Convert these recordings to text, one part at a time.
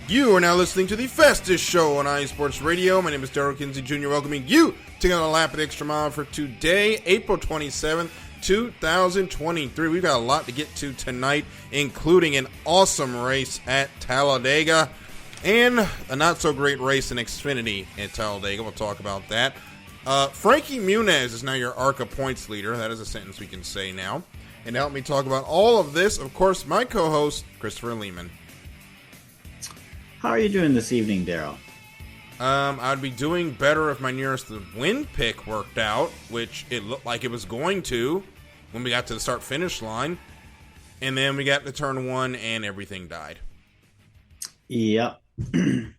You are now listening to the fastest show on iSports Radio. My name is Daryl Kinsey Jr. welcoming you to get on a lap of the extra mile for today, April 27th, 2023. We've got a lot to get to tonight, including an awesome race at Talladega and a not-so-great race in Xfinity at Talladega. We'll talk about that. Frankie Muniz is now your ARCA points leader. That is a sentence we can say now. And to help me talk about all of this, of course, my co-host, Christopher Lehman. How are you doing this evening, Daryl? I'd be doing better if my nearest win pick worked out, which it looked like it was going to when we got to the start-finish line. And then we got to turn one, and everything died. Yep. And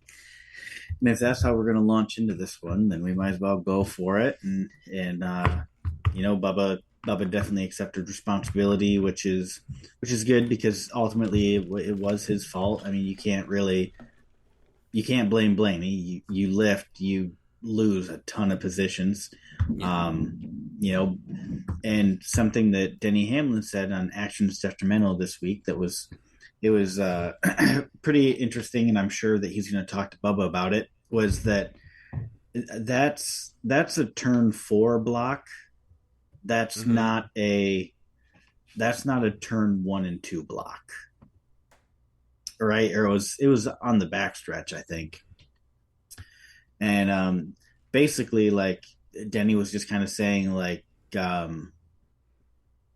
if that's how we're going to launch into this one, then we might as well go for it. And Bubba definitely accepted responsibility, which is good because ultimately it was his fault. I mean, you can't blame Blaney. You lift, you lose a ton of positions. And something that Denny Hamlin said on Actions Detrimental this week it was pretty interesting, and I'm sure that he's going to talk to Bubba about it, was that's a turn 4 block. That's not a turn 1 and 2 block. Right? Or it was on the backstretch, I think. And basically, like, Denny was just kind of saying, like,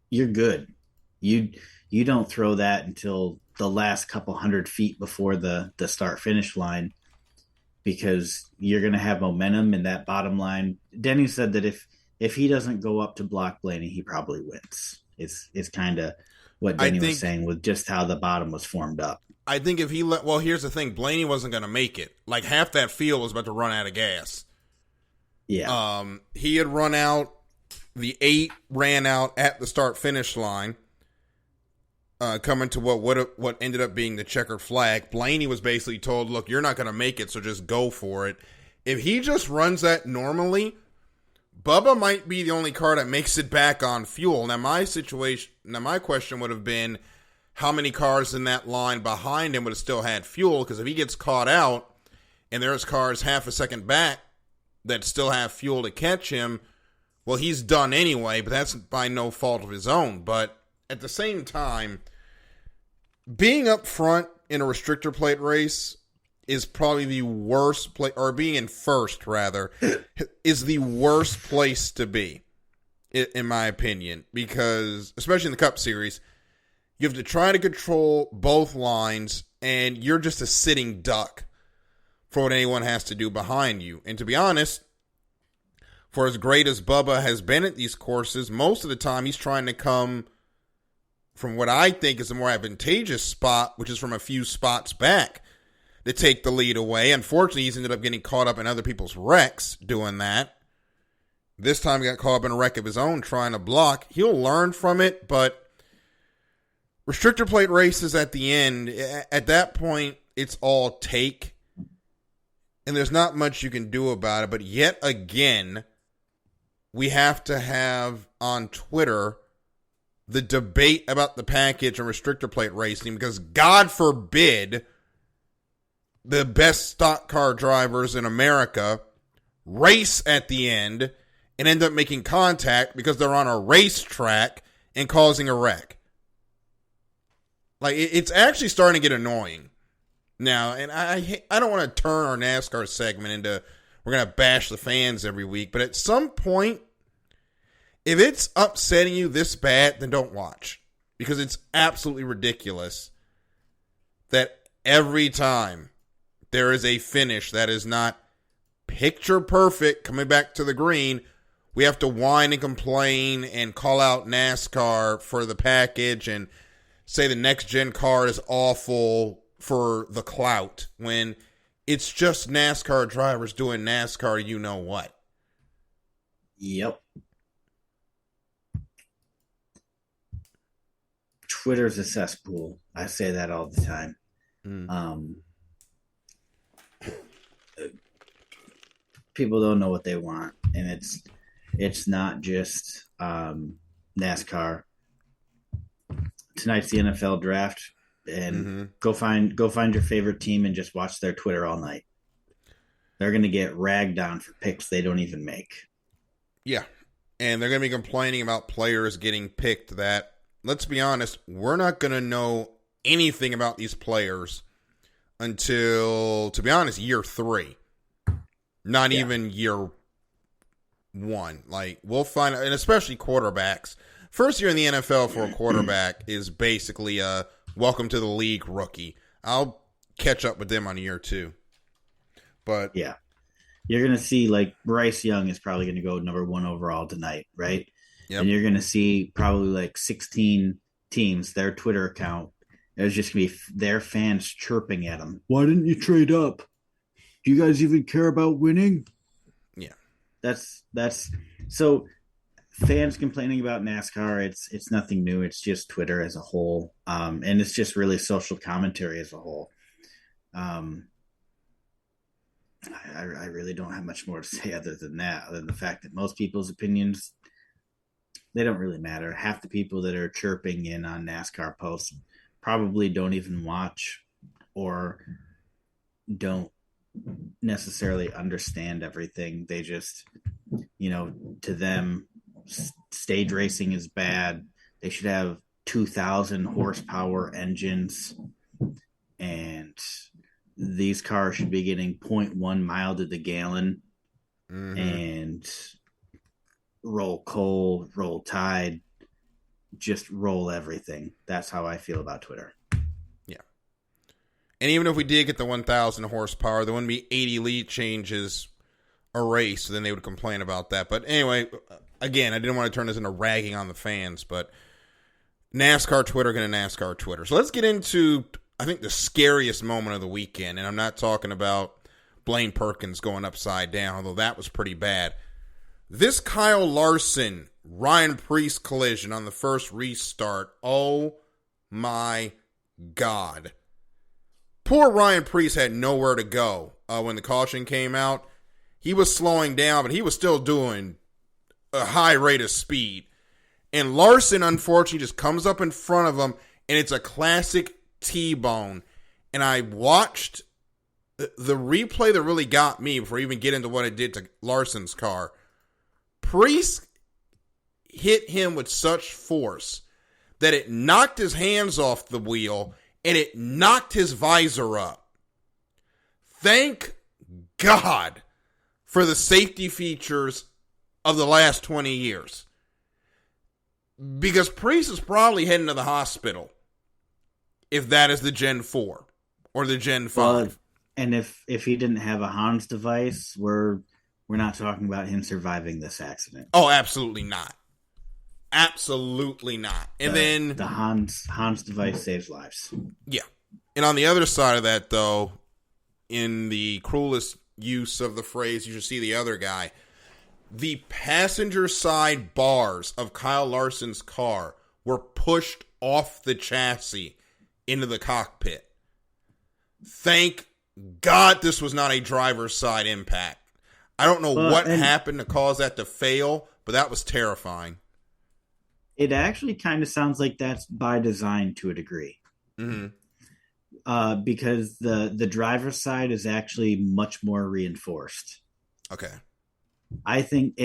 you're good. You don't throw that until the last couple 100 feet before the start-finish line, because you're going to have momentum in that bottom line. Denny said that if he doesn't go up to block Blaney, he probably wins. It's kind of what Denny was saying with just how the bottom was formed up. I think if he well, here's the thing. Blaney wasn't going to make it. Like, half that field was about to run out of gas. Yeah. He had run out. The 8 ran out at the start-finish line, coming to what ended up being the checkered flag. Blaney was basically told, look, you're not going to make it, so just go for it. If he just runs that normally, Bubba might be the only car that makes it back on fuel. Now, my question would have been, how many cars in that line behind him would have still had fuel? Because if he gets caught out and there's cars half a second back that still have fuel to catch him, well, he's done anyway, but that's by no fault of his own. But at the same time, being up front in a restrictor plate race is probably the worst place, or being in first, rather, is the worst place to be, in my opinion, because, especially in the Cup Series, you have to try to control both lines, and you're just a sitting duck for what anyone has to do behind you. And to be honest, for as great as Bubba has been at these courses, most of the time he's trying to come from what I think is a more advantageous spot, which is from a few spots back, to take the lead away. Unfortunately, he's ended up getting caught up in other people's wrecks doing that. This time he got caught up in a wreck of his own trying to block. He'll learn from it, but restrictor plate races at the end, at that point, it's all take. And there's not much you can do about it. But yet again, we have to have on Twitter the debate about the package and restrictor plate racing, because God forbid the best stock car drivers in America race at the end and end up making contact because they're on a racetrack and causing a wreck. Like, it's actually starting to get annoying now, and I don't want to turn our NASCAR segment into we're going to bash the fans every week, but at some point, if it's upsetting you this bad, then don't watch, because it's absolutely ridiculous that every time there is a finish that is not picture perfect coming back to the green, we have to whine and complain and call out NASCAR for the package and say the next gen car is awful for the clout, when it's just NASCAR drivers doing NASCAR you know what. Yep. Twitter's a cesspool. I say that all the time. People don't know what they want, and it's not just NASCAR. Tonight's the NFL draft. and go find your favorite team and just watch their Twitter all night. They're going to get ragged on for picks they don't even make. Yeah. And they're going to be complaining about players getting picked that, let's be honest, we're not going to know anything about these players until, to be honest, year 3. Not even year 1. Like, we'll find, and especially quarterbacks. First year in the NFL for a quarterback is basically a welcome to the league rookie. I'll catch up with them on year 2. But yeah, you're going to see, like, Bryce Young is probably going to go number 1 overall tonight, right? Yep. And you're going to see probably like 16 teams, their Twitter account, there's just going to be their fans chirping at them. Why didn't you trade up? Do you guys even care about winning? Yeah. That's so fans complaining about NASCAR, it's nothing new. It's just Twitter as a whole. And it's just really social commentary as a whole. I really don't have much more to say other than that, other than the fact that most people's opinions, they don't really matter. Half the people that are chirping in on NASCAR posts probably don't even watch or don't necessarily understand everything. They just, to them, stage racing is bad. They should have 2,000 horsepower engines, and these cars should be getting 0.1 mile to the gallon, and roll coal, roll tide, just roll everything. That's how I feel about Twitter. Yeah. And even if we did get the 1,000 horsepower, there wouldn't be 80 lead changes a race, so then they would complain about that. But anyway, again, I didn't want to turn this into ragging on the fans, but NASCAR Twitter going to NASCAR Twitter. So let's get into, I think, the scariest moment of the weekend, and I'm not talking about Blaine Perkins going upside down, although that was pretty bad. This Kyle Larson, Ryan Preece collision on the first restart, oh my God. Poor Ryan Preece had nowhere to go when the caution came out. He was slowing down, but he was still doing a high rate of speed. And Larson, unfortunately, just comes up in front of him, and it's a classic T-bone. And I watched the replay that really got me before I even get into what it did to Larson's car. Preece hit him with such force that it knocked his hands off the wheel and it knocked his visor up. Thank God for the safety features of the last 20 years. Because Preece is probably heading to the hospital if that is the Gen 4 or the Gen 5. Well, and if he didn't have a Hans device, we're not talking about him surviving this accident. Oh, absolutely not. Absolutely not. And then the Hans device saves lives. Yeah. And on the other side of that, though, in the cruelest use of the phrase, you should see the other guy. The passenger side bars of Kyle Larson's car were pushed off the chassis into the cockpit. Thank God this was not a driver's side impact. I don't know what happened to cause that to fail, but that was terrifying. It actually kind of sounds like that's by design to a degree. Mm-hmm. Because the driver's side is actually much more reinforced. Okay. I think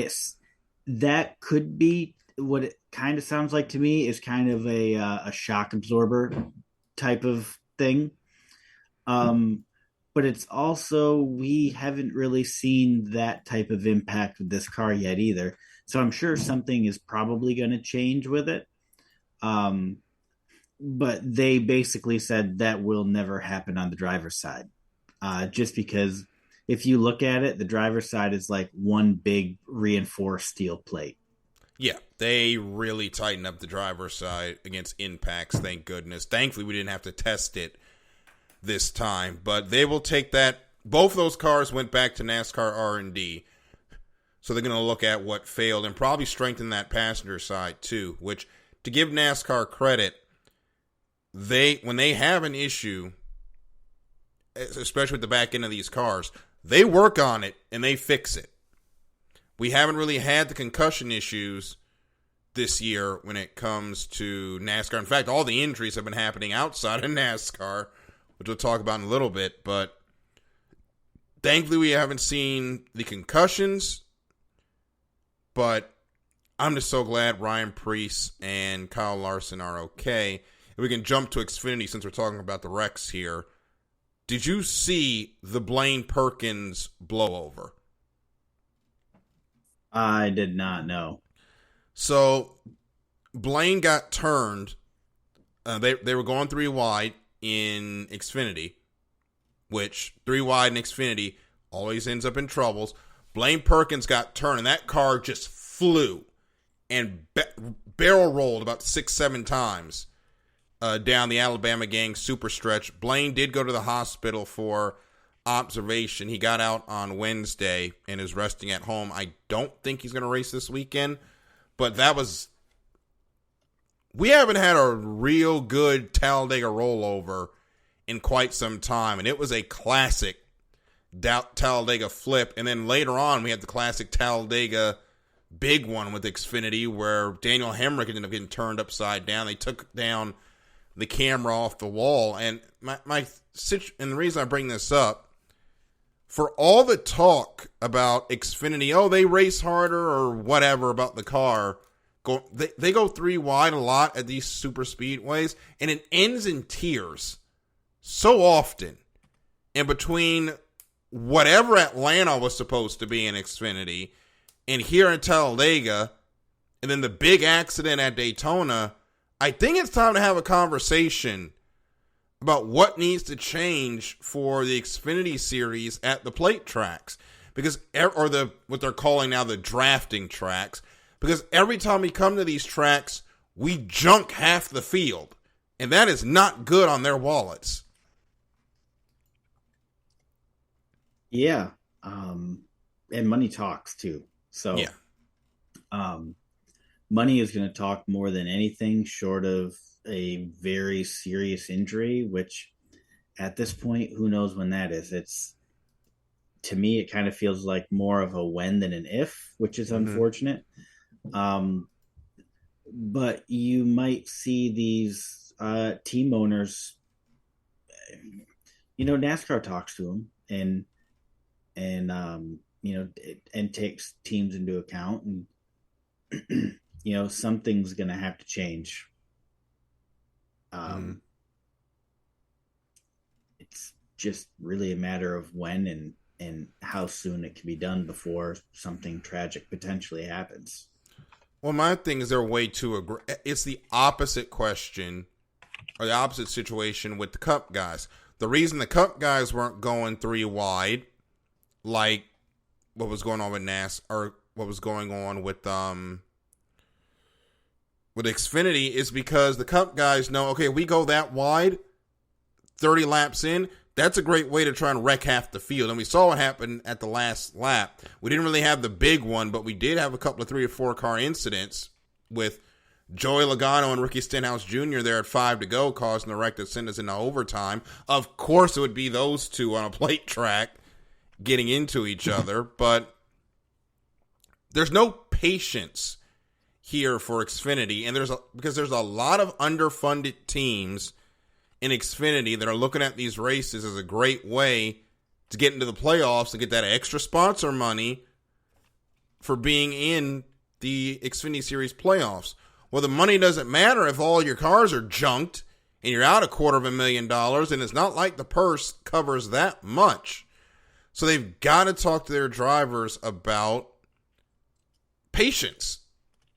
that could be what it kind of sounds like to me, is kind of a shock absorber type of thing. But it's also, we haven't really seen that type of impact with this car yet either. So I'm sure something is probably going to change with it. But they basically said that will never happen on the driver's side. Just because if you look at it, the driver's side is like one big reinforced steel plate. Yeah, they really tightened up the driver's side against impacts, thank goodness. Thankfully, we didn't have to test it this time, but they will take that. Both those cars went back to NASCAR R&D, so they're going to look at what failed and probably strengthen that passenger side too, which, to give NASCAR credit, when they have an issue, especially with the back end of these cars, they work on it and they fix it. We haven't really had the concussion issues this year when it comes to NASCAR. In fact, all the injuries have been happening outside of NASCAR, which we'll talk about in a little bit. But thankfully, we haven't seen the concussions. But I'm just so glad Ryan Preece and Kyle Larson are okay. And we can jump to Xfinity since we're talking about the wrecks here. Did you see the Blaine Perkins blowover? I did not know. So Blaine got turned. They were going 3 wide in Xfinity, which 3 wide in Xfinity always ends up in troubles. Blaine Perkins got turned, and that car just flew and barrel rolled about 6-7 times down the Alabama Gang super stretch. Blaine did go to the hospital for observation. He got out on Wednesday and is resting at home. I don't think he's going to race this weekend. But we haven't had a real good Talladega rollover in quite some time. And it was a classic Talladega flip. And then later on, we had the classic Talladega big one with Xfinity where Daniel Hemrick ended up getting turned upside down. They took down the camera off the wall. And and the reason I bring this up, for all the talk about Xfinity, oh, they race harder or whatever about the car, they go 3 wide a lot at these super speedways, and it ends in tears so often. And between whatever Atlanta was supposed to be in Xfinity and here in Talladega, and then the big accident at Daytona, I think it's time to have a conversation about what needs to change for the Xfinity series at the plate tracks, because what they're calling now the drafting tracks, because every time we come to these tracks, we junk half the field, and that is not good on their wallets. Yeah, and money talks too. So, yeah, money is going to talk more than anything short of a very serious injury, which at this point, who knows when that is. To me, it kind of feels like more of a when than an if, which is unfortunate. But you might see these team owners, NASCAR talks to them and takes teams into account, and something's going to have to change. It's just really a matter of when and how soon it can be done before something tragic potentially happens. Well, my thing is they're way too it's the opposite question or the opposite situation with the Cup guys. The reason the Cup guys weren't going 3 wide, like what was going on with NAS or what was going on with Xfinity, is because the Cup guys know, okay, we go that wide, 30 laps in, that's a great way to try and wreck half the field. And we saw what happened at the last lap. We didn't really have the big one, but we did have a couple of 3 or 4 car incidents with Joey Logano and Ricky Stenhouse Jr. there at 5 to go, causing the wreck that sent us into overtime. Of course, it would be those two on a plate track getting into each other, but there's no patience here for Xfinity, and because there's a lot of underfunded teams in Xfinity that are looking at these races as a great way to get into the playoffs and get that extra sponsor money for being in the Xfinity Series playoffs. Well, the money doesn't matter if all your cars are junked and you're out $250,000, and it's not like the purse covers that much. So they've got to talk to their drivers about patience,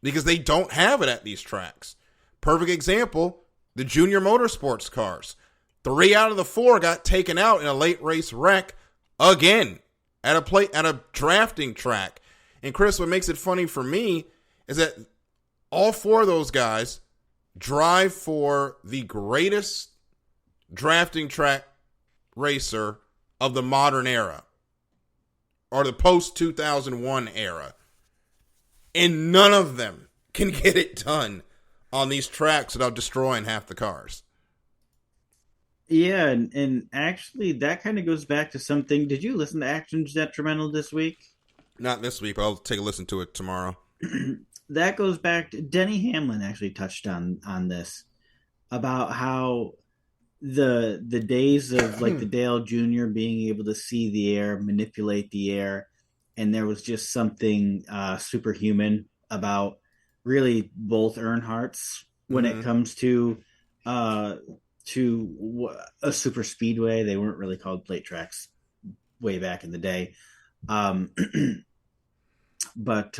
because they don't have it at these tracks. Perfect example, the junior motorsports cars. 3 out of the 4 got taken out in a late race wreck again at a drafting track. And Chris, what makes it funny for me is that all 4 of those guys drive for the greatest drafting track racer of the modern era, or the post-2001 era. And none of them can get it done on these tracks without destroying half the cars. Yeah, and actually that kind of goes back to something. Did you listen to Actions Detrimental this week? Not this week, but I'll take a listen to it tomorrow. that goes back to Denny Hamlin actually touched on this about how the days of like the Dale Jr. being able to see the air, manipulate the air, and there was just something superhuman about really both Earnhardts when it Mm-hmm. comes uh, to a super speedway. They weren't really called plate tracks way back in the day, um, but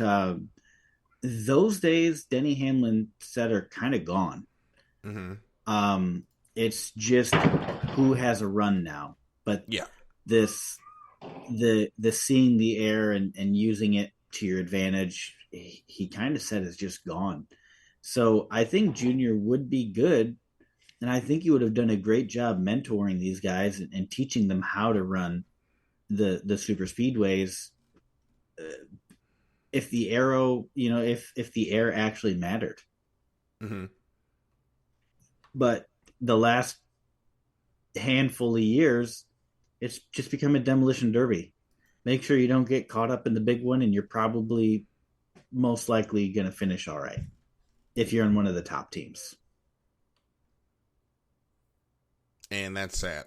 those days Denny Hamlin said are kind of gone. Mm-hmm. Um, it's just who has a run now. But Yeah. this the seeing the air and using it to your advantage, he kind of said is just gone. So I think Junior would be good, and I think he would have done a great job mentoring these guys and teaching them how to run the super speedways. If the arrow, if the air actually mattered, Mm-hmm. but the last handful of years, it's just become a demolition derby. Make sure you don't get caught up in the big one, and you're probably most likely going to finish all right if you're in one of the top teams. And that's sad.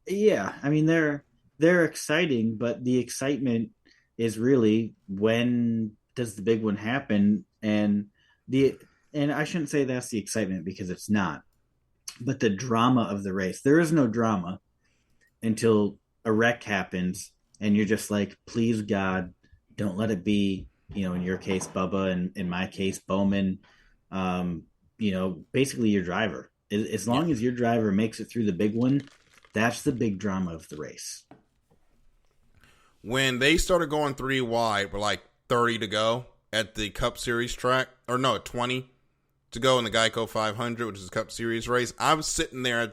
Yeah, I mean they're exciting, but the excitement is really when does the big one happen? The and I shouldn't say that's the excitement because it's not, but the drama of the race. There is no drama until a wreck happens and you're just like, please God, don't let it be, in your case, Bubba, and in my case, Bowman, basically your driver. As Yeah. long as your driver makes it through the big one, that's the big drama of the race. When they started going 3 wide with like 30 to go at the Cup Series track, or no, 20 to go in the Geico 500, which is a Cup Series race, I was sitting there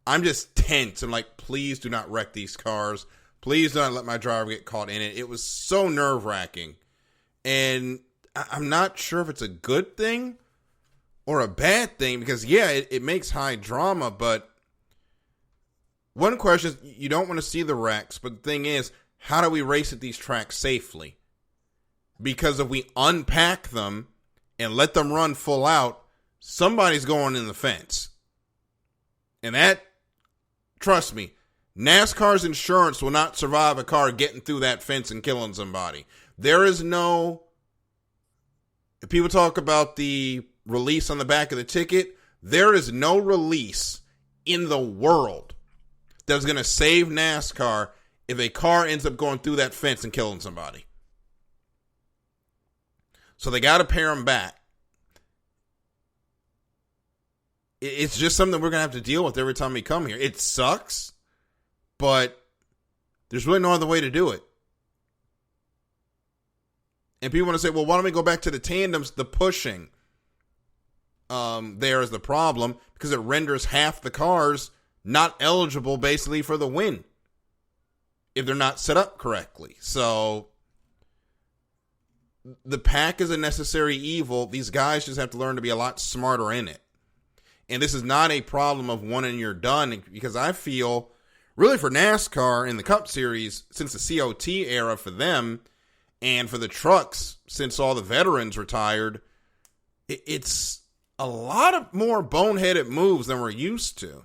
I'm just tense. I'm like, please do not wreck these cars. Please do not let my driver get caught in it. It was so nerve-wracking. And I'm not sure if it's a good thing or a bad thing because, yeah, it makes high drama, but one question is you don't want to see the wrecks, but the thing is, how do we race at these tracks safely? Because if we unpack them and let them run full out, somebody's going in the fence. And that, trust me, NASCAR's insurance will not survive a car getting through that fence and killing somebody. There is no, if people talk about the release on the back of the ticket, there is no release in the world that's going to save NASCAR if a car ends up going through that fence and killing somebody. So they got to pair them back. It's just something we're going to have to deal with every time we come here. It sucks, but there's really no other way to do it. And people want to say, well, why don't we go back to the tandems? The pushing there is the problem because it renders half the cars not eligible basically for the win if they're not set up correctly. So the pack is a necessary evil. These guys just have to learn to be a lot smarter in it. And this is not a problem of one and you're done because I feel really for NASCAR in the Cup Series since the COT era for them and for the trucks since all the veterans retired, it's a lot of more boneheaded moves than we're used to.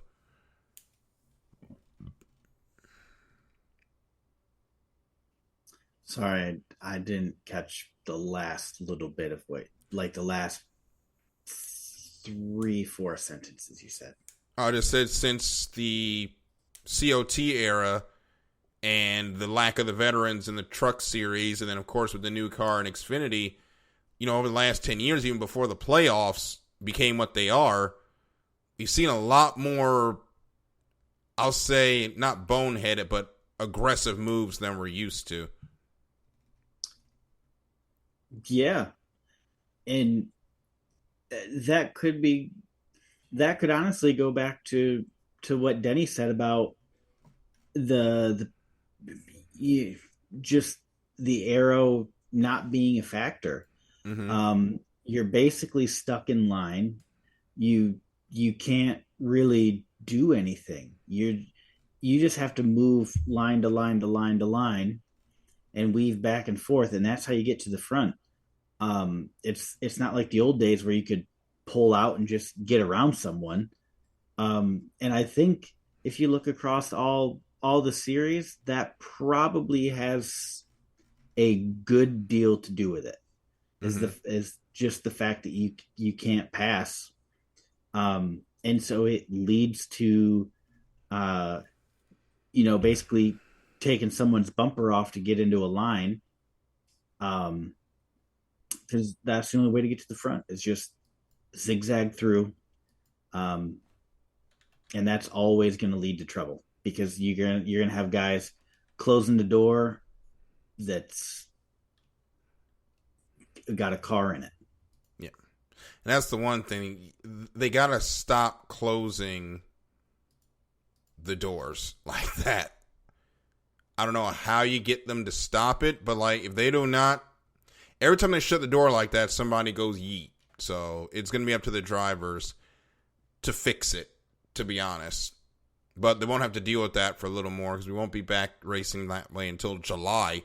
Sorry, I didn't catch the last little bit of like the last 3, 4 sentences you said. I just said since the COT era and the lack of the veterans in the truck series, and then, of course, with the new car and Xfinity, over the last 10 years, even before the playoffs became what they are, you've seen a lot more, I'll say, not boneheaded, but aggressive moves than we're used to. Yeah. And that could honestly go back to what Denny said about the just the arrow not being a factor. Mm-hmm. You're basically stuck in line. You can't really do anything. You just have to move line to line to line to line, and weave back and forth, and that's how you get to the front. It's not like the old days where you could pull out and just get around someone. And I think if you look across all the series, that probably has a good deal to do with it. Is just the fact that you can't pass, and so it leads to basically taking someone's bumper off to get into a line, because that's the only way to get to the front. It's just zigzag through, um, and that's always going to lead to trouble because you're gonna have guys closing the door that's got a car in it. Yeah. And that's the one thing. They got to stop closing the doors like that. I don't know how you get them to stop it, but like if they do not, every time they shut the door like that, somebody goes yeet. So it's going to be up to the drivers to fix it, to be honest. But they won't have to deal with that for a little more because we won't be back racing that way until July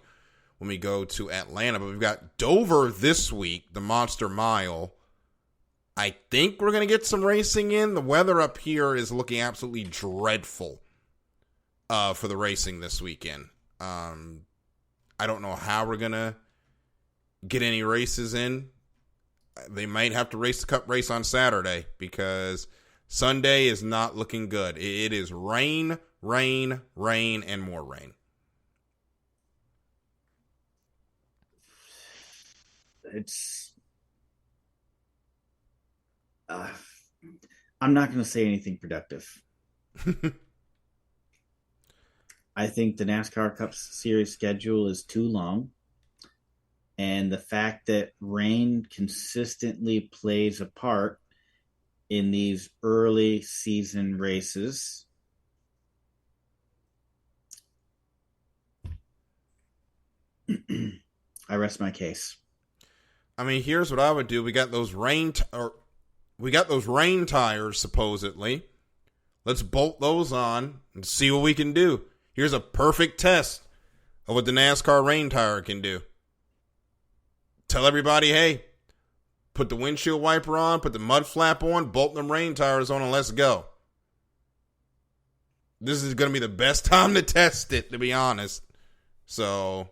when we go to Atlanta. But we've got Dover this week, the Monster Mile. I think we're going to get some racing in. The weather up here is looking absolutely dreadful for the racing this weekend. I don't know how we're going to get any races in. They might have to race the Cup race on Saturday because Sunday is not looking good. It is rain, rain, rain, and more rain. It's I'm not going to say anything productive. I think the NASCAR Cup Series schedule is too long. And the fact that rain consistently plays a part in these early season races, I rest my case. I mean, here's what I would do. We got those rain tires supposedly. Let's bolt those on and see what we can do. Here's a perfect test of what the NASCAR rain tire can do. Tell everybody, hey, put the windshield wiper on, put the mud flap on, bolt them rain tires on, and let's go. This is going to be the best time to test it, to be honest. So,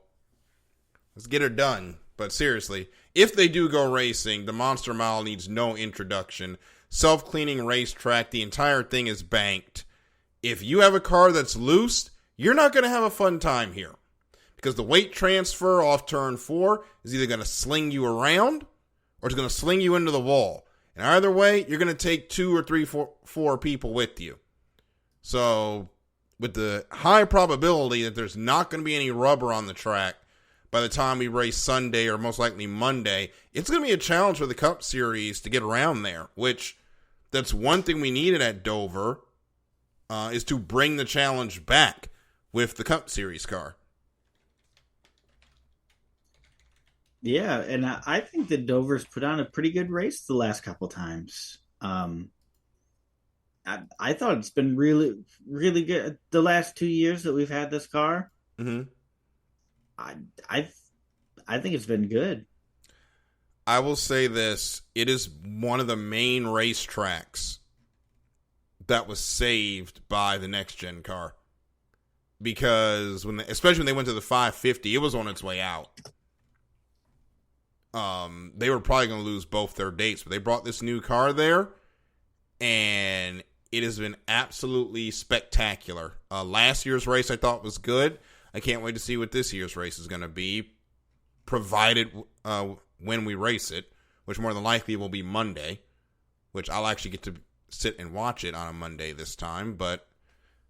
let's get it done. But seriously, if they do go racing, the Monster Mile needs no introduction. Self-cleaning racetrack, the entire thing is banked. If you have a car that's loose, you're not going to have a fun time here. Because the weight transfer off turn 4 is either going to sling you around or it's going to sling you into the wall. And either way, you're going to take 2 or 3, 4 people with you. So, with the high probability that there's not going to be any rubber on the track by the time we race Sunday or most likely Monday, it's going to be a challenge for the Cup Series to get around there, which that's one thing we needed at Dover, is to bring the challenge back with the Cup Series car. Yeah, and I think that Dover's put on a pretty good race the last couple times. I thought it's been really, really good the last 2 years that we've had this car. Mm-hmm. I think it's been good. I will say this: it is one of the main racetracks that was saved by the next gen car because especially when they went to the 550, it was on its way out. They were probably going to lose both their dates, but they brought this new car there, and it has been absolutely spectacular. Last year's race I thought was good. I can't wait to see what this year's race is going to be, provided when we race it, which more than likely will be Monday, which I'll actually get to sit and watch it on a Monday this time, but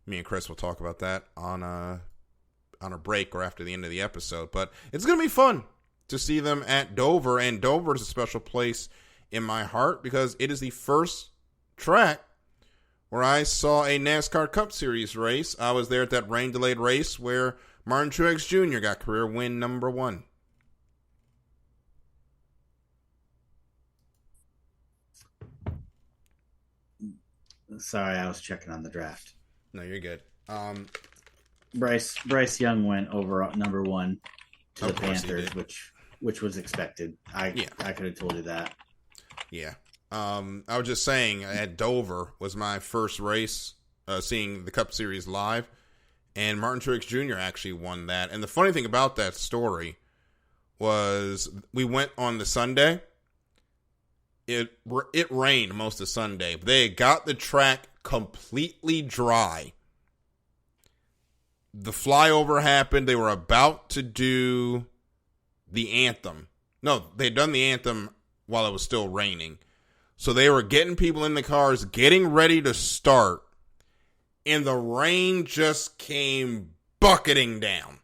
me and Chris will talk about that on a break or after the end of the episode. But it's going to be fun to see them at Dover, and Dover is a special place in my heart because it is the first track where I saw a NASCAR Cup Series race. I was there at that rain-delayed race where Martin Truex Jr. got career win number 1. Sorry, I was checking on the draft. No, you're good. Bryce Young went over number 1. to the Of course he Panthers, did. which was expected. Yeah. I could have told you that. Yeah. I was just saying, at Dover was my first race seeing the Cup Series live, and Martin Truex Jr. actually won that. And the funny thing about that story was we went on the Sunday. It rained most of Sunday, but they got the track completely dry. The flyover happened. They were about to do the anthem. No, they'd done the anthem while it was still raining. So they were getting people in the cars, getting ready to start, and the rain just came bucketing down.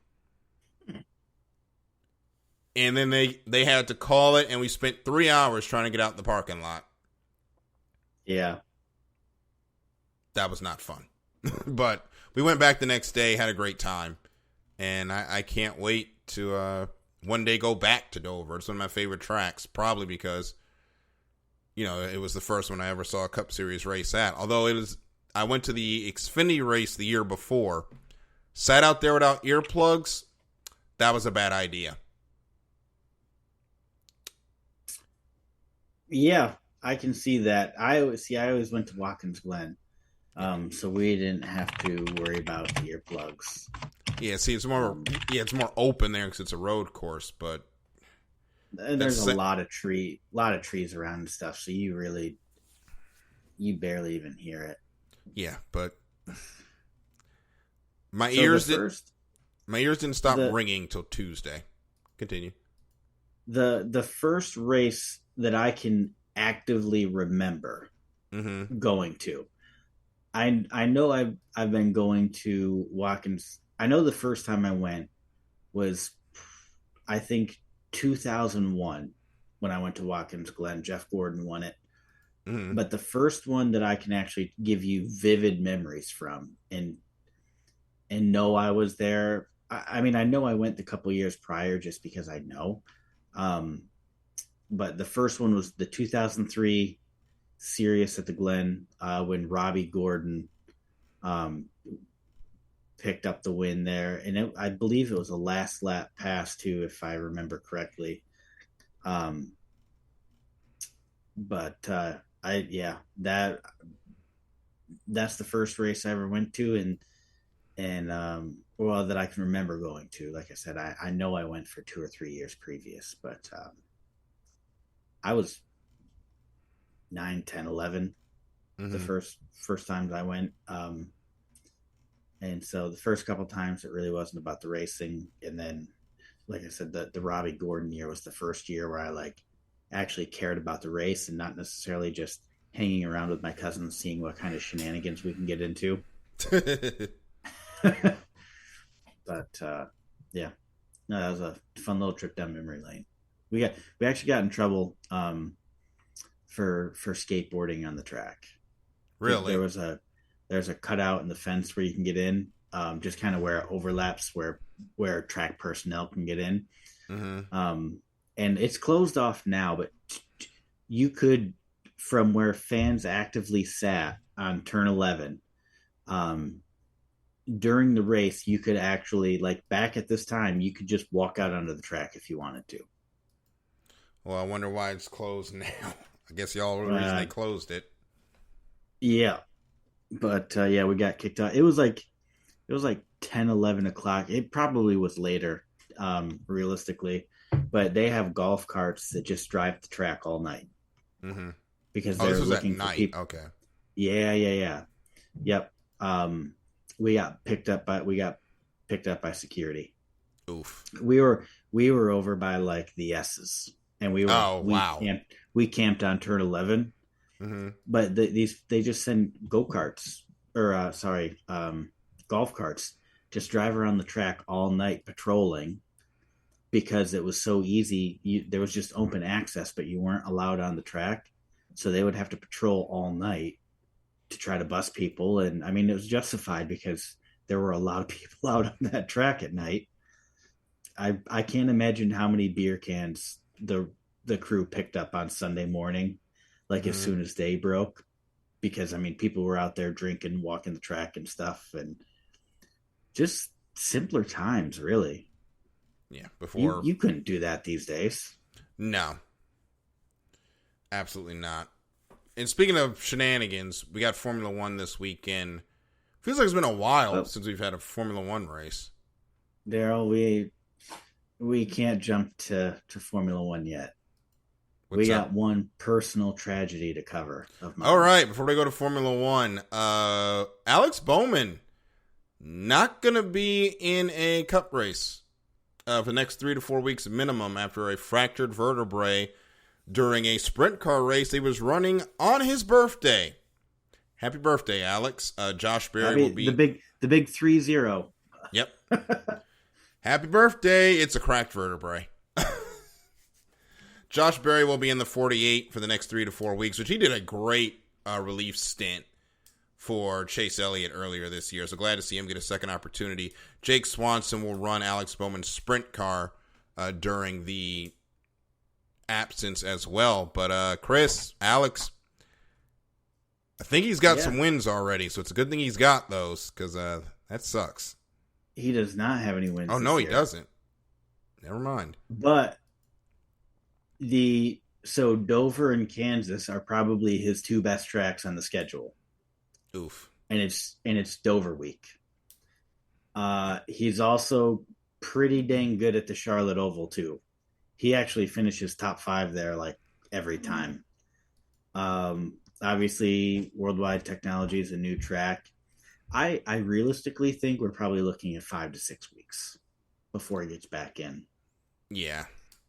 And then they had to call it, and we spent 3 hours trying to get out in the parking lot. Yeah. That was not fun. But we went back the next day, had a great time. And I can't wait to one day go back to Dover. It's one of my favorite tracks, probably because, it was the first one I ever saw a Cup Series race at. Although I went to the Xfinity race the year before, sat out there without earplugs. That was a bad idea. Yeah, I can see that. I always went to Watkins Glen, so we didn't have to worry about the earplugs. Yeah, see, it's more open there because it's a road course, but and there's a lot of trees around and stuff, so you barely even hear it. Yeah, but my ears didn't stop ringing till Tuesday. Continue. The first race that I can actively remember going to. I know I've been going to Watkins. I know the first time I went was, I think, 2001 when I went to Watkins Glen. Jeff Gordon won it. Mm-hmm. But the first one that I can actually give you vivid memories from and know I was there. I mean, I know I went the couple years prior just because I know. But the first one was the 2003 Sirius at the Glen when Robbie Gordon picked up the win there. And I believe it was a last lap pass too, if I remember correctly. But that's the first race I ever went to and that I can remember going to. Like I said, I know I went for 2 or 3 years previous, but I was 9, 10, 11 the first times I went. And so the first couple times it really wasn't about the racing. And then, like I said, the Robbie Gordon year was the first year where I actually cared about the race and not necessarily just hanging around with my cousins, seeing what kind of shenanigans we can get into. But yeah, no, that was a fun little trip down memory lane. We actually got in trouble for skateboarding on the track. Really? There's a cutout in the fence where you can get in, just kind of where it overlaps where track personnel can get in. Mm-hmm. And it's closed off now, but you could, from where fans actively sat on turn 11, during the race, you could actually, back at this time, you could just walk out onto the track if you wanted to. Well, I wonder why it's closed now. I guess y'all were the reason they closed it. Yeah. But we got kicked out. It was like 10, 11 o'clock. It probably was later, realistically. But they have golf carts that just drive the track all night. Mm-hmm. Because they're looking for people. Okay. Yeah. Yep. We got picked up by security. Oof. We were over by the S's, and we camped on turn 11. Mm-hmm. But they just send go-karts or golf carts, just drive around the track all night patrolling, because it was so easy. There was just open access, but you weren't allowed on the track, so they would have to patrol all night to try to bust people. And I mean, it was justified because there were a lot of people out on that track at night. I can't imagine how many beer cans the crew picked up on Sunday morning, as soon as day broke, because I mean, people were out there drinking, walking the track and stuff, and just simpler times, really. Yeah, You before. you couldn't do that these days. No, absolutely not. And speaking of shenanigans, we got Formula One this weekend. Feels like it's been a while Well, since we've had a Formula One race. Daryl, we can't jump to Formula One yet. We What's up? got one personal tragedy to cover of All mine. right, before we go to Formula One, Alex Bowman not going to be in a cup race for the next 3 to 4 weeks minimum after a fractured vertebrae during a sprint car race he was running on his birthday. Happy birthday, Alex. Josh Berry will be... The big 3-0. Yep. Happy birthday. It's a cracked vertebrae. Josh Berry will be in the 48 for the next 3 to 4 weeks, which he did a great relief stint for Chase Elliott earlier this year. So glad to see him get a second opportunity. Jake Swanson will run Alex Bowman's sprint car during the absence as well. But Chris, Alex, I think he's got some wins already, so it's a good thing he's got those, because that sucks. He does not have any wins. Oh, no, he doesn't. Never mind. But so Dover and Kansas are probably his two best tracks on the schedule. Oof. And it's Dover week. He's also pretty dang good at the Charlotte Oval too. He actually finishes top 5 there like every time. Obviously, Worldwide Technology is a new track. I realistically think we're probably looking at 5 to 6 weeks before he gets back in. Yeah.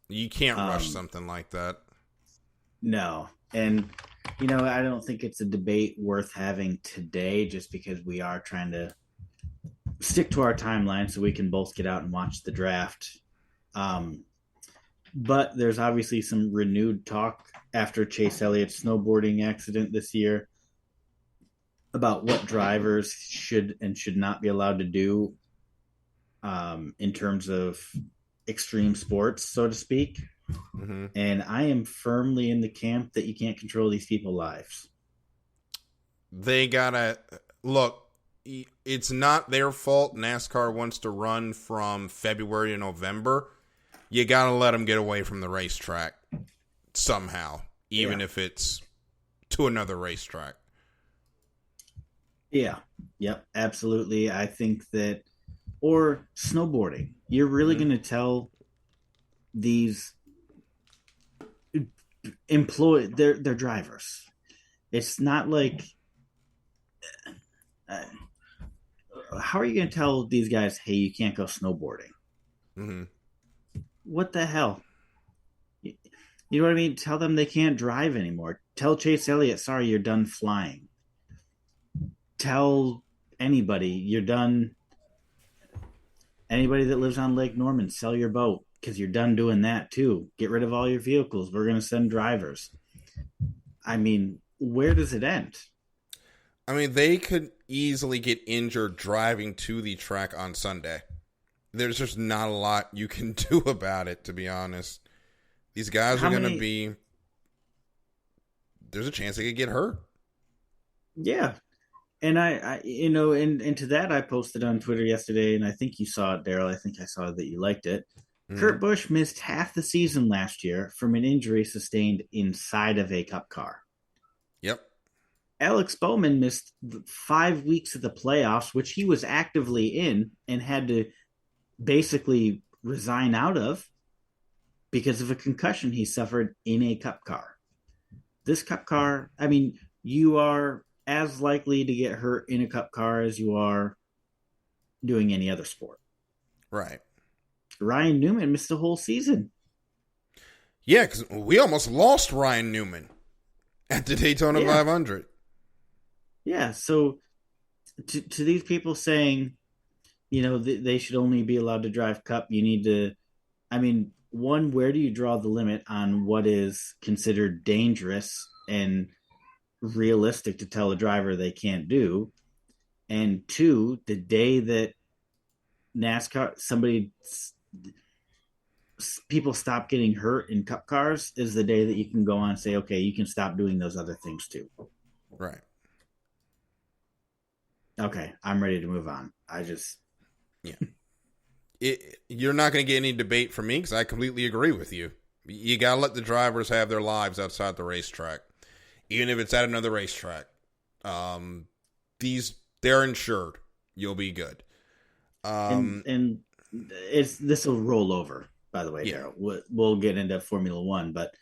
You can't rush something like that. No. And, I don't think it's a debate worth having today, just because we are trying to stick to our timeline so we can both get out and watch the draft. But there's obviously some renewed talk after Chase Elliott's snowboarding accident this year about what drivers should and should not be allowed to do in terms of extreme sports, so to speak. Mm-hmm. And I am firmly in the camp that you can't control these people's lives. They gotta look. It's not their fault. NASCAR wants to run from February to November. You gotta let them get away from the racetrack somehow, even if it's to another racetrack. Yeah. Yep. Absolutely. I think that, or snowboarding. You're really going to tell these they're drivers. It's not like, how are you going to tell these guys, hey, you can't go snowboarding? Mm-hmm. What the hell? You know what I mean? Tell them they can't drive anymore. Tell Chase Elliott, sorry, you're done flying. Tell anybody, you're done. Anybody that lives on Lake Norman, sell your boat, because you're done doing that too. Get rid of all your vehicles. We're going to send drivers. I mean, where does it end? I mean, they could easily get injured driving to the track on Sunday. There's just not a lot you can do about it, to be honest. These guys are going to be... There's a chance they could get hurt. Yeah. And and to that, I posted on Twitter yesterday, and I think you saw it, Daryl. I think I saw that you liked it. Mm-hmm. Kurt Busch missed half the season last year from an injury sustained inside of a cup car. Yep. Alex Bowman missed 5 weeks of the playoffs, which he was actively in and had to basically resign out of because of a concussion he suffered in a cup car. This cup car, I mean, you are as likely to get hurt in a cup car as you are doing any other sport. Right. Ryan Newman missed the whole season. Yeah, because we almost lost Ryan Newman at the Daytona 500. Yeah, so to these people saying, they should only be allowed to drive cup, you need to, I mean, one, where do you draw the limit on what is considered dangerous and realistic to tell a driver they can't do? And two, the day that NASCAR, people stop getting hurt in cup cars is the day that you can go on and say, okay, you can stop doing those other things too. Right. Okay, I'm ready to move on. You're not going to get any debate from me because I completely agree with you. You got to let the drivers have their lives outside the racetrack, even if it's at another racetrack. They're insured. You'll be good. And this will roll over. By the way, yeah. Daryl, we'll get into Formula One, but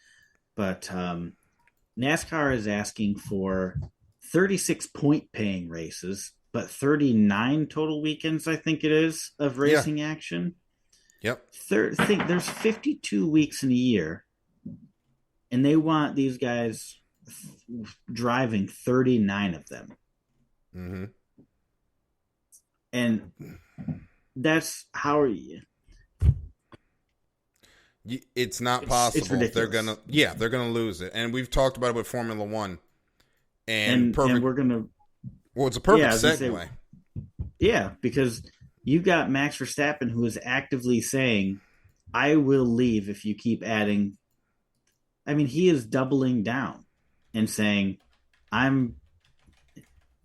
NASCAR is asking for 36 point paying races, but 39 total weekends, I think it is, of racing action. Yep. There's 52 weeks in a year, and they want these guys driving 39 of them. Mm-hmm. And that's how are you? It's not possible. It's ridiculous. They're gonna lose it, and we've talked about it with Formula One. And we're gonna. Well, it's a perfect segue. Yeah, because you got Max Verstappen, who is actively saying, "I will leave if you keep adding." I mean, he is doubling down and saying, "I'm."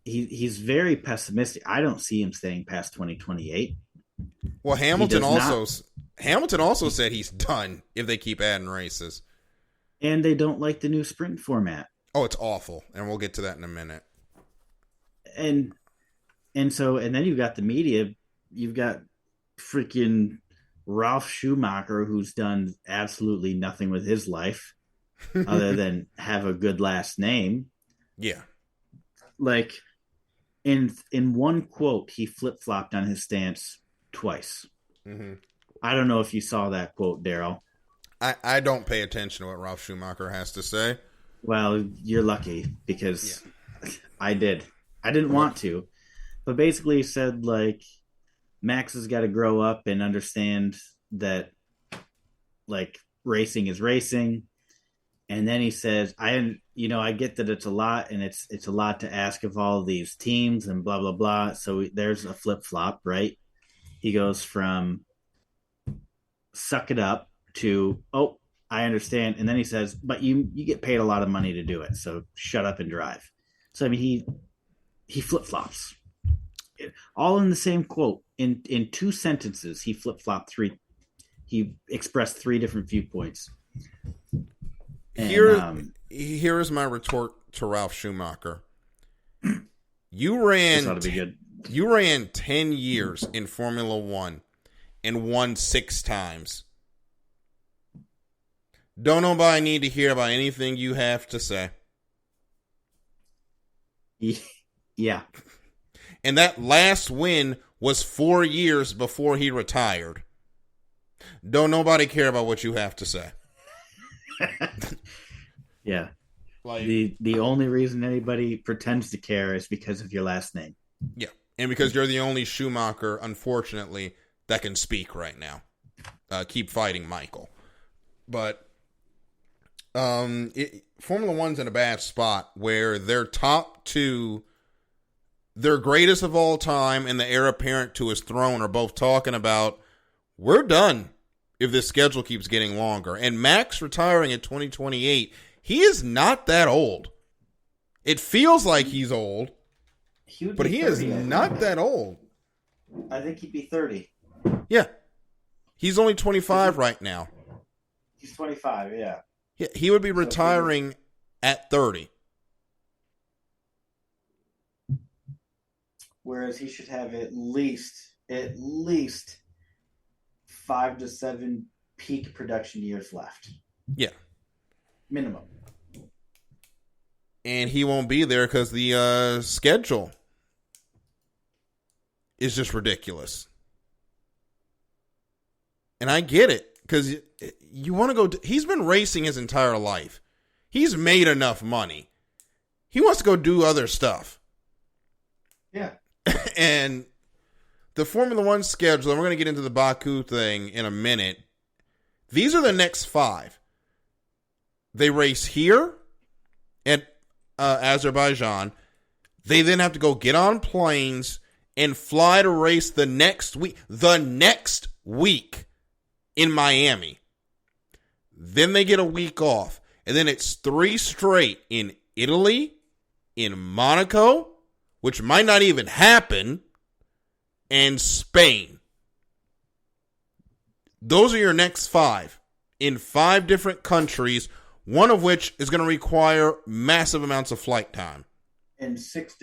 He's very pessimistic. I don't see him staying past 2028. Well, Hamilton also said he's done if they keep adding races. And they don't like the new sprint format. Oh, it's awful, and we'll get to that in a minute. And then you've got the media. You've got freaking Ralph Schumacher, who's done absolutely nothing with his life other than have a good last name. Yeah. Like in one quote, he flip-flopped on his stance twice. Mm-hmm. I don't know if you saw that quote, Daryl. I don't pay attention to what Ralph Schumacher has to say. Well, you're lucky because I did. I didn't want to. But basically he said, like, Max has got to grow up and understand that, like, racing is racing. And then he says, I get that it's a lot and it's a lot to ask of all of these teams and blah, blah, blah. So there's a flip-flop, right? He goes from suck it up to, oh, I understand. And then he says, but you get paid a lot of money to do it. So shut up and drive. So, I mean, he flip-flops. All in the same quote. In 2 sentences, he flip-flopped 3. He expressed 3 different viewpoints. And, here is my retort to Ralph Schumacher. You ran 10 years in Formula One and won 6 times. Don't nobody need to hear about anything you have to say. Yeah. And that last win was 4 years before he retired. Don't nobody care about what you have to say. Yeah. Like, the only reason anybody pretends to care is because of your last name. Yeah. And because you're the only Schumacher, unfortunately, that can speak right now. Keep fighting, Michael. But Formula One's in a bad spot where their top 2, their greatest of all time and the heir apparent to his throne are both talking about, we're done if this schedule keeps getting longer. And Max retiring at 2028, he is not that old. It feels like he's old, but he is not that old. I think he'd be 30. Yeah. He's only 25 right now. He's 25, yeah. He would be retiring at 30. Whereas he should have at least 5 to 7 peak production years left. Yeah. Minimum. And he won't be there because the schedule is just ridiculous. And I get it, because you want to go. He's been racing his entire life. He's made enough money. He wants to go do other stuff. Yeah. And the Formula One schedule, and we're going to get into the Baku thing in a minute. These are the next 5. They race here at Azerbaijan. They then have to go get on planes and fly to race the next week. The next week in Miami. Then they get a week off. And then it's 3 straight in Italy, in Monaco, which might not even happen, and Spain. Those are your next 5 in 5 different countries, one of which is going to require massive amounts of flight time. In 6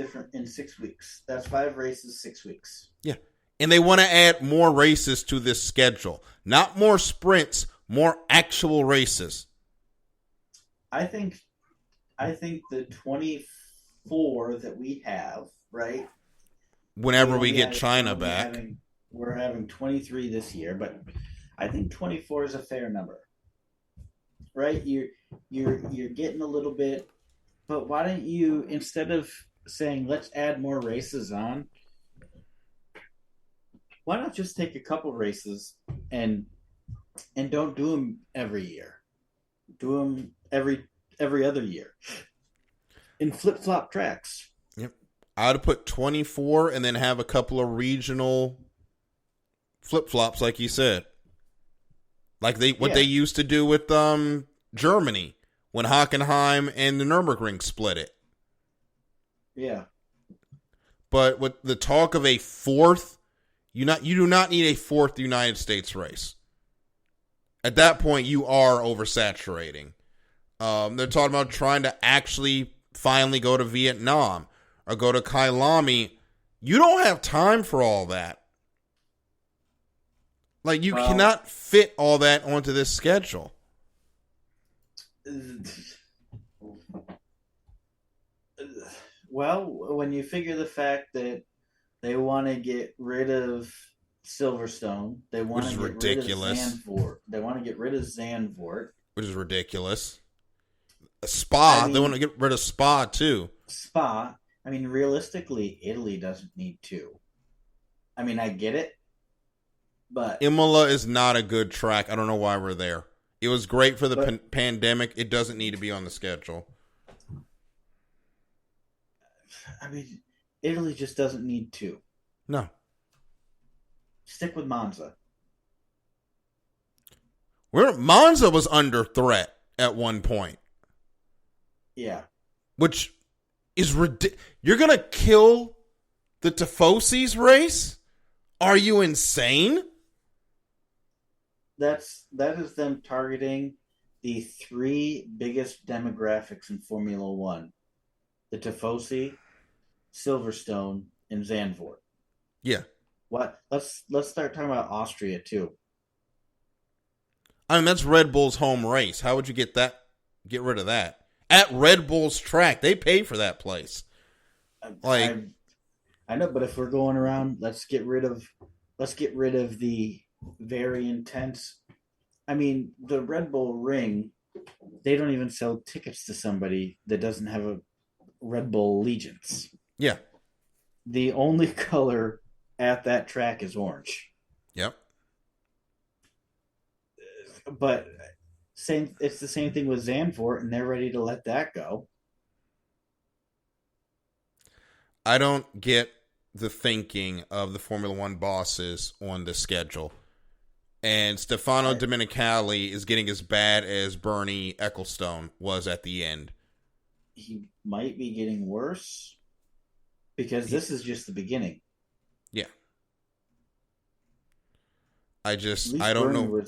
weeks. That's 5 races, 6 weeks. Yeah. And they want to add more races to this schedule. Not more sprints, more actual races. I think the 24 that we have, right? Whenever we get China back. We're having 23 this year, but I think 24 is a fair number. Right? You're getting a little bit, but why don't you, instead of saying let's add more races on, why not just take a couple races and don't do them every year? Do them every other year in flip-flop tracks. Yep. I would put 24 and then have a couple of regional flip-flops, like you said. Like they used to do with Germany when Hockenheim and the Nürburgring split it. Yeah. But with the talk of a 4th, you do not need a 4th United States race. At that point, you are oversaturating. They're talking about trying to actually finally go to Vietnam or go to Kailami. You don't have time for all that. Like, you cannot fit all that onto this schedule. Well, when you figure the fact that they want to get rid of Silverstone, they want to get ridiculous. Rid of Zandvoort. They want to get rid of Zandvoort, which is ridiculous. Spa, they want to get rid of Spa too. Spa, I mean, realistically, Italy doesn't need 2. I mean, I get it, but Imola is not a good track. I don't know why we're there. It was great for the pandemic. It doesn't need to be on the schedule. I mean, Italy just doesn't need 2. No. Stick with Monza. Monza was under threat at one point. Yeah. Which is ridiculous. You're going to kill the Tifosi's race? Are you insane? That is them targeting the 3 biggest demographics in Formula One: the Tifosi, Silverstone, and Zandvoort. Yeah. What? Let's start talking about Austria too. I mean, that's Red Bull's home race. How would you get rid of that? At Red Bull's track, they pay for that place. I know, but if we're going around, let's get rid of the very intense. I mean, the Red Bull Ring, they don't even sell tickets to somebody that doesn't have a Red Bull allegiance. Yeah. The only color at that track is orange. Yep. But it's the same thing with Zandvoort, and they're ready to let that go. I don't get the thinking of the Formula One bosses on the schedule. And Stefano Domenicali is getting as bad as Bernie Ecclestone was at the end. He might be getting worse because this is just the beginning. Yeah. I don't Bernie know.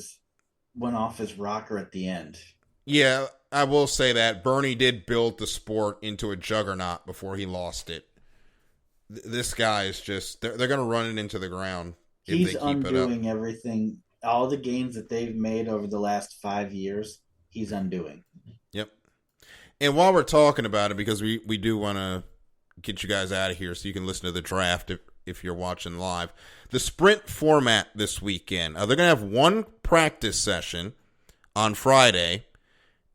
Went off his rocker at the end. Yeah, I will say that. Bernie did build the sport into a juggernaut before he lost it. This guy is just, they're going to run it into the ground if He's they keep it up. Undoing everything. All the gains that they've made over the last 5 years, he's undoing. Yep. And while we're talking about it, because we do want to get you guys out of here so you can listen to the draft if you're watching live. The sprint format this weekend, they're going to have one practice session on Friday,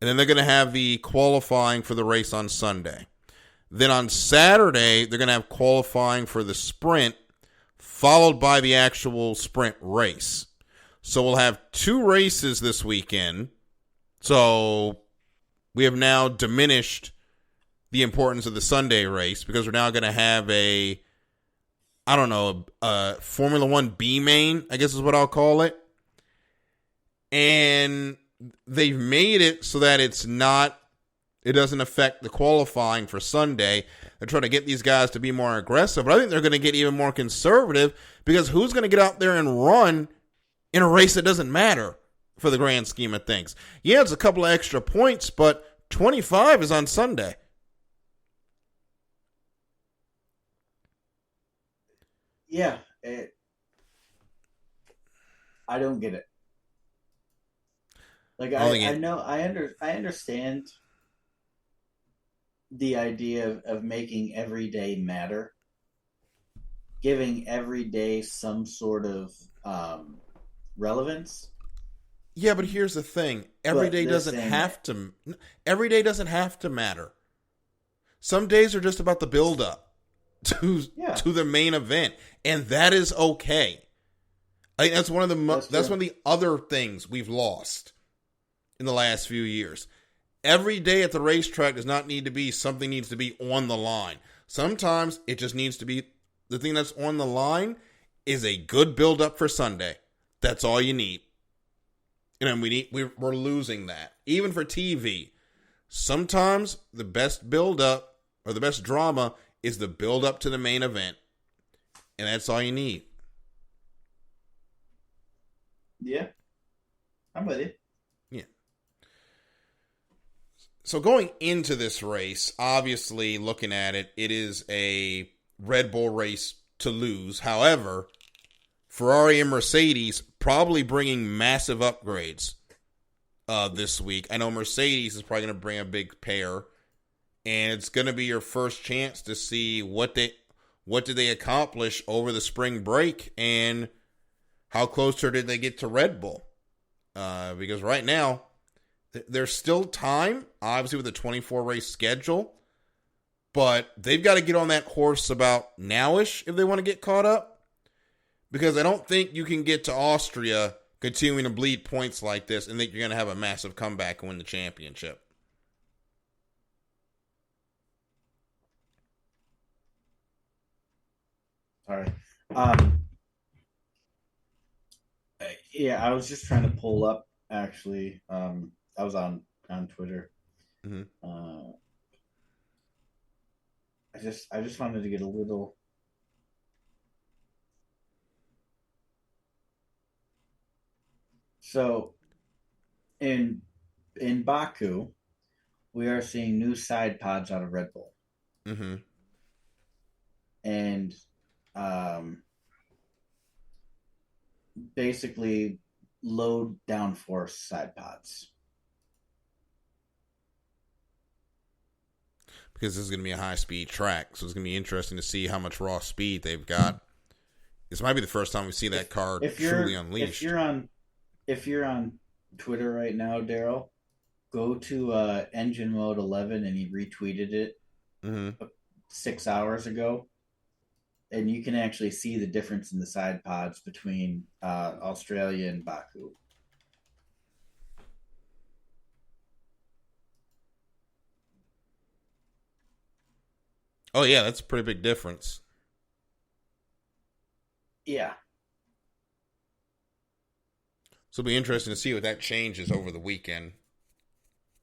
and then they're going to have the qualifying for the race on Sunday. Then on Saturday, they're going to have qualifying for the sprint, followed by the actual sprint race. So we'll have 2 races this weekend. So we have now diminished the importance of the Sunday race because we're now going to have a Formula One B main, I guess is what I'll call it. And they've made it so that it doesn't affect the qualifying for Sunday. They're trying to get these guys to be more aggressive, but I think they're going to get even more conservative because who's going to get out there and run in a race that doesn't matter for the grand scheme of things. Yeah, it's a couple of extra points, but 25 is on Sunday. Yeah, I don't get it. Like I understand the idea of making every day matter, giving every day some sort of relevance. Yeah, but here's the thing: every day doesn't have to. Every day doesn't have to matter. Some days are just about the build up to the main event, and that is okay. I think that's one of the other things we've lost in the last few years. Every day at the racetrack does not need to be something needs to be on the line. Sometimes it just needs to be the thing that's on the line is a good build up for Sunday. That's all you need. And we're losing that. Even for TV. Sometimes the best build up or the best drama is the build up to the main event. And that's all you need. Yeah. I'm with you. Yeah. So going into this race, obviously looking at it, it is a Red Bull race to lose. However, Ferrari and Mercedes probably bringing massive upgrades this week. I know Mercedes is probably going to bring a big pair, and it's going to be your first chance to see what did they accomplish over the spring break and how closer did they get to Red Bull. Because right now, there's still time, obviously with the 24-race schedule, but they've got to get on that horse about nowish if they want to get caught up. Because I don't think you can get to Austria continuing to bleed points like this and think you're going to have a massive comeback and win the championship. Sorry. Yeah, I was just trying to pull up, actually. I was on Twitter. Mm-hmm. I just wanted to get a little... So, in Baku, we are seeing new side pods out of Red Bull. Mm-hmm. And basically low downforce side pods. Because this is going to be a high-speed track, so it's going to be interesting to see how much raw speed they've got. This might be the first time we see that car truly unleashed. If you're on Twitter right now, Daryl, go to Engine Mode 11, and he retweeted it 6 hours ago, and you can actually see the difference in the side pods between Australia and Baku. Oh, yeah, that's a pretty big difference. Yeah. So it'll be interesting to see what that changes over the weekend.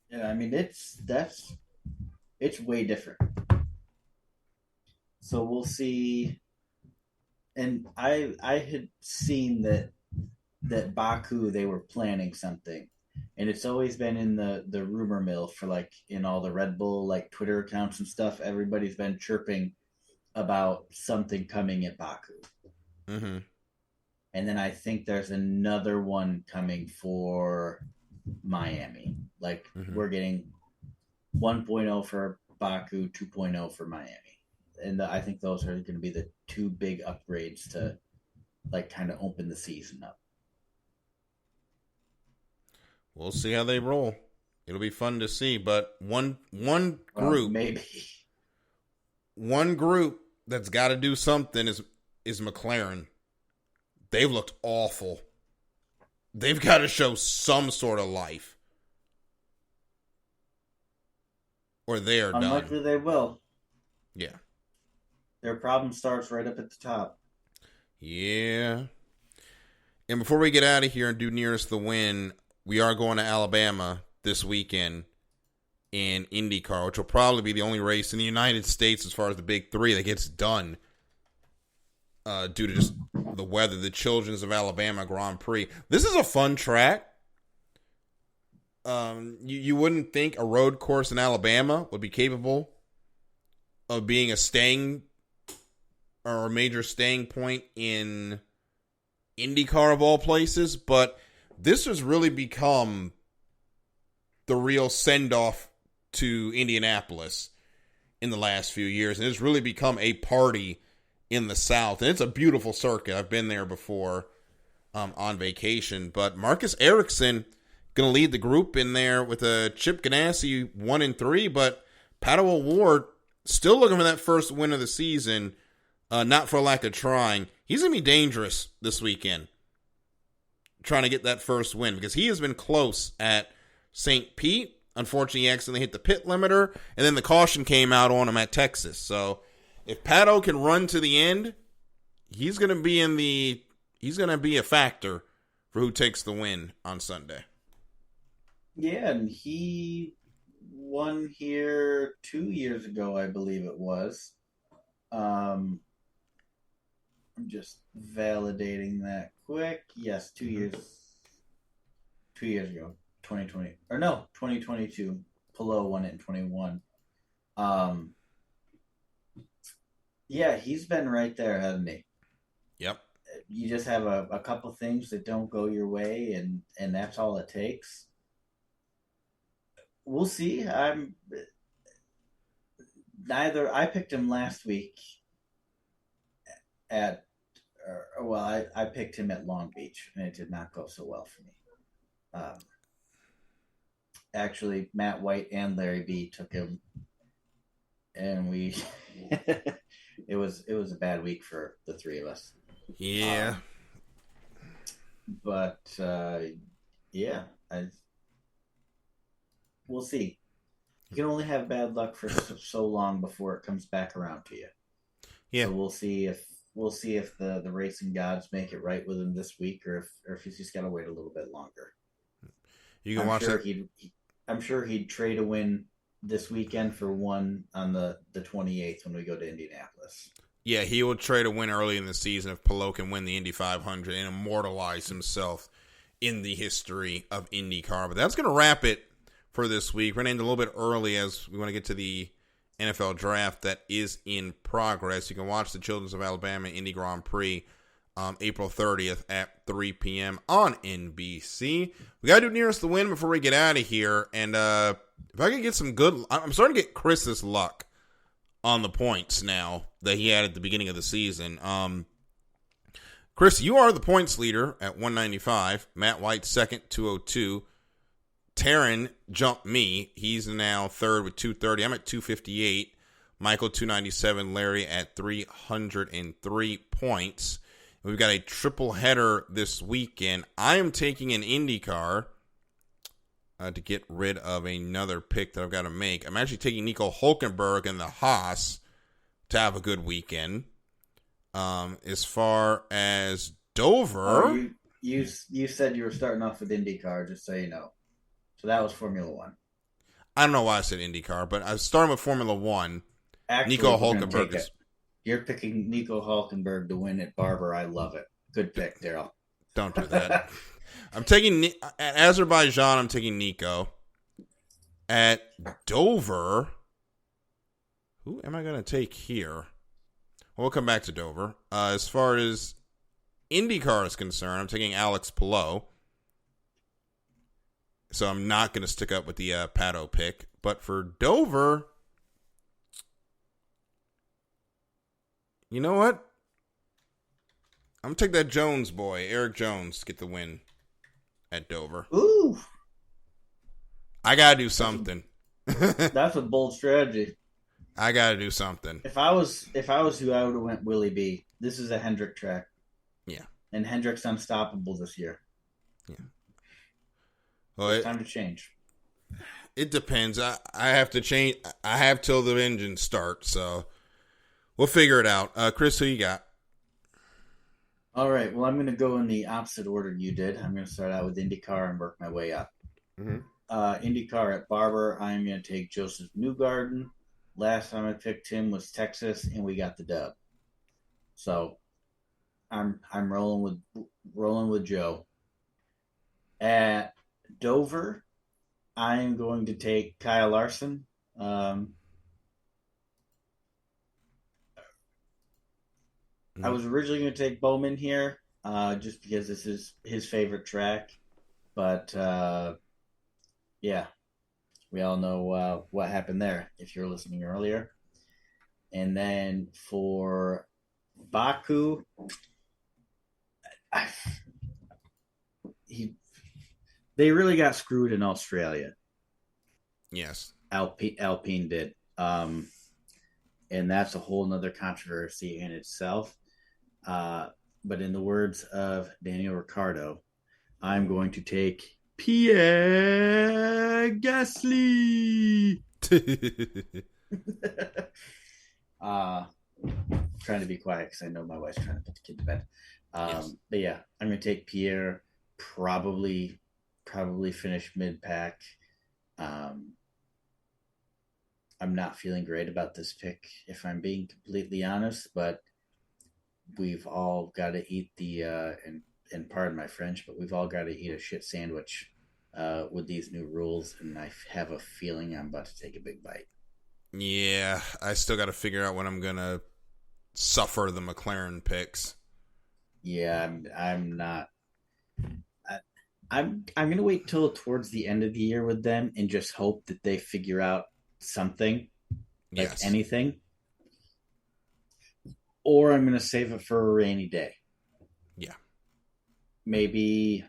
Yeah, I mean, it's way different. So we'll see. And I had seen that Baku, they were planning something. And it's always been in the rumor mill for, like, in all the Red Bull, like, Twitter accounts and stuff. Everybody's been chirping about something coming at Baku. Mm-hmm. And then I think there's another one coming for Miami. Like, we're getting 1.0 for Baku, 2.0 for Miami. And I think those are going to be the two big upgrades to, like, kind of open the season up. We'll see how they roll. It'll be fun to see, but one group, maybe one group that's got to do something is McLaren. They've looked awful. They've got to show some sort of life, or they are done. Unlikely they will. Yeah, their problem starts right up at the top. Yeah. And before we get out of here and do nearest the win, we are going to Alabama this weekend in Indycar, which will probably be the only race in the United States as far as the big three that gets done due to just the weather. The Children's of Alabama Grand Prix. This is a fun track. You wouldn't think a road course in Alabama would be capable of being a staying or a major staying point in IndyCar of all places, but this has really become the real send-off to Indianapolis in the last few years, and it's really become a party in the South, and it's a beautiful circuit. I've been there before on vacation, but Marcus Ericsson going to lead the group in there with a Chip Ganassi 1 and 3, but Pato O'Ward still looking for that first win of the season, not for lack of trying. He's going to be dangerous this weekend trying to get that first win because he has been close at St. Pete. Unfortunately, he accidentally hit the pit limiter, and then the caution came out on him at Texas. So if Pato can run to the end, he's going to be a factor for who takes the win on Sunday. Yeah, and he won here 2 years ago, I believe it was. I'm just validating that quick. Yes, 2 years. 2 years ago, 2020 or no, 2022. Pelot won it in 21. Yeah, he's been right there, hasn't he? Yep. You just have a couple things that don't go your way, and that's all it takes. We'll see. I picked him last week at, I picked him at Long Beach, and it did not go so well for me. Actually, Matt White and Larry B took him, and we it was a bad week for the three of us. Yeah. But yeah, we'll see. You can only have bad luck for so long before it comes back around to you. Yeah. So we'll see if the racing gods make it right with him this week, or if he's just got to wait a little bit longer. You can watch it. I'm sure he'd trade a win this weekend for one on the 28th when we go to Indianapolis. Yeah, he will trade a win early in the season if Pelot can win the Indy 500 and immortalize himself in the history of IndyCar. But that's going to wrap it for this week. We're going to end a little bit early as we want to get to the NFL draft that is in progress. You can watch the Children's of Alabama Indy Grand Prix April 30th at 3 p.m. on NBC. We got to do nearest the win before we get out of here. And if I can get some good... I'm starting to get Chris's luck on the points now that he had at the beginning of the season. Chris, you are the points leader at 195. Matt White second, 202. Taryn jumped me. He's now third with 230. I'm at 258. Michael, 297. Larry at 303 points. We've got a triple header this weekend. I am taking an IndyCar to get rid of another pick that I've got to make. I'm actually taking Nico Hulkenberg and the Haas to have a good weekend. As far as Dover... You said you were starting off with IndyCar, just so you know. So that was Formula One. I don't know why I said IndyCar, but I was starting with Formula One. Actually, Nico Hulkenberg is... You're picking Nico Hulkenberg to win at Barber. I love it. Good pick, Daryl. Don't do that. I'm taking... At Azerbaijan, I'm taking Nico. At Dover... Who am I going to take here? Well, we'll come back to Dover. As far as IndyCar is concerned, I'm taking Alex Pelot. So I'm not going to stick up with the Pato pick. But for Dover, you know what? I'm going to take that Jones boy, Eric Jones, to get the win at Dover. Ooh. I got to do something. That's a bold strategy. I got to do something. If I was who, I would have went Willie B. This is a Hendrick track. Yeah. And Hendrick's unstoppable this year. Yeah. Well, it's time to change. It depends. I have to change. I have till the engine starts, so we'll figure it out. Chris, who you got? All right. Well, I'm going to go in the opposite order you did. I'm going to start out with IndyCar and work my way up. Mm-hmm. IndyCar at Barber, I'm going to take Joseph Newgarden. Last time I picked him was Texas, and we got the dub. So I'm rolling with Joe. At Dover, I'm going to take Kyle Larson. I was originally going to take Bowman here, just because this is his favorite track. But yeah, we all know what happened there if you're listening earlier. And then for Baku, they really got screwed in Australia. Yes. Alpine did. And that's a whole nother controversy in itself. But in the words of Daniel Ricciardo, I'm going to take Pierre Gasly. Trying to be quiet because I know my wife's trying to put the kid to bed. Yes. But yeah, I'm going to take Pierre. Probably finish mid-pack. I'm not feeling great about this pick, if I'm being completely honest, but we've all got to eat and pardon my French, but we've all got to eat a shit sandwich with these new rules, and I have a feeling I'm about to take a big bite. Yeah, I still got to figure out when I'm going to suffer the McLaren picks. Yeah, I'm not. I'm going to wait till towards the end of the year with them and just hope that they figure out something, like anything. Or I'm going to save it for a rainy day. Yeah. Maybe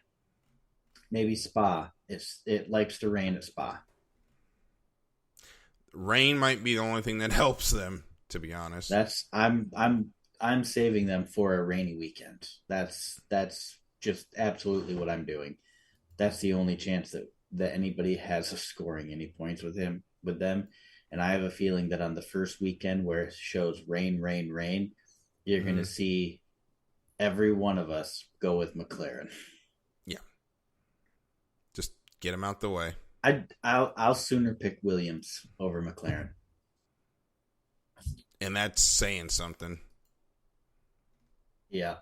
Spa. It likes to rain at Spa. Rain might be the only thing that helps them, to be honest. I'm saving them for a rainy weekend. That's just absolutely what I'm doing. That's the only chance that anybody has of scoring any points with them. And I have a feeling that on the first weekend where it shows rain, you're going to see every one of us go with McLaren. Yeah. Just get them out the way. I'll sooner pick Williams over McLaren. And that's saying something. Yeah.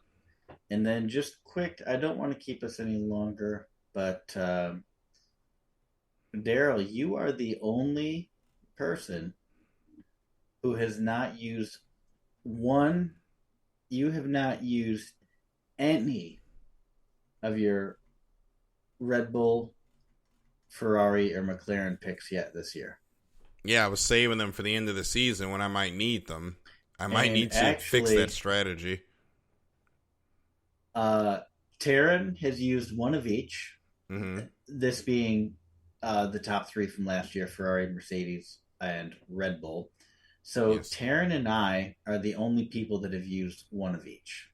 And then just quick, I don't want to keep us any longer, but Daryl, you are the only person who has not used any of your Red Bull, Ferrari, or McLaren picks yet this year. Yeah, I was saving them for the end of the season when I might need them. I might need to fix that strategy. Taryn has used one of each. Mm-hmm. This being the top three from last year: Ferrari, Mercedes, and Red Bull. So yes. Taryn and I are the only people that have used one of each.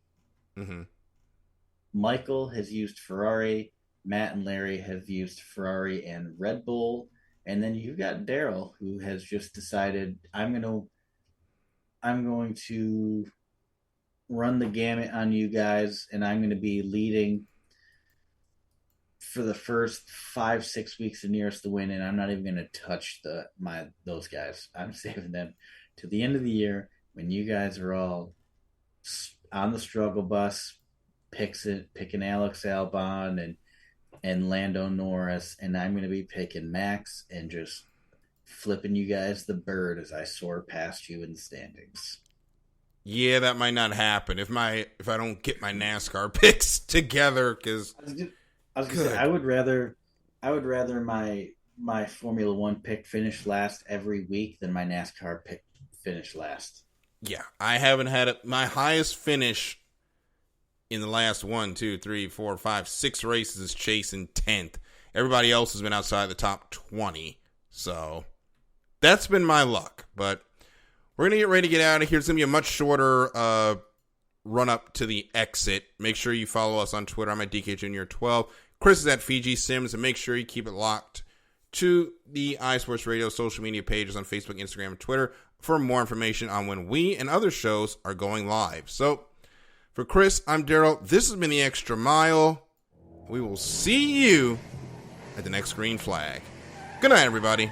Mm-hmm. Michael has used Ferrari. Matt and Larry have used Ferrari and Red Bull. And then you've got Daryl, who has just decided, I'm going to run the gamut on you guys, and I'm going to be leading for the first 5-6 weeks of nearest the win, and I'm not even going to touch those guys. I'm saving them to the end of the year when you guys are all on the struggle bus, picking Alex Albon and Lando Norris, and I'm going to be picking Max and just flipping you guys the bird as I soar past you in the standings. Yeah, that might not happen if I don't get my NASCAR picks together. Because I was gonna say, I would rather my Formula One pick finish last every week than my NASCAR pick finish last. Yeah, I haven't had my highest finish in the last 1, 2, 3, 4, 5, 6 races is chasing 10th. Everybody else has been outside the top 20. So that's been my luck. But we're going to get ready to get out of here. It's going to be a much shorter run up to the exit. Make sure you follow us on Twitter. I'm at DKJunior12. Chris is at Fiji Sims. And make sure you keep it locked to the iSports Radio social media pages on Facebook, Instagram, and Twitter for more information on when we and other shows are going live. So for Chris, I'm Daryl. This has been The Extra Mile. We will see you at the next green flag. Good night, everybody.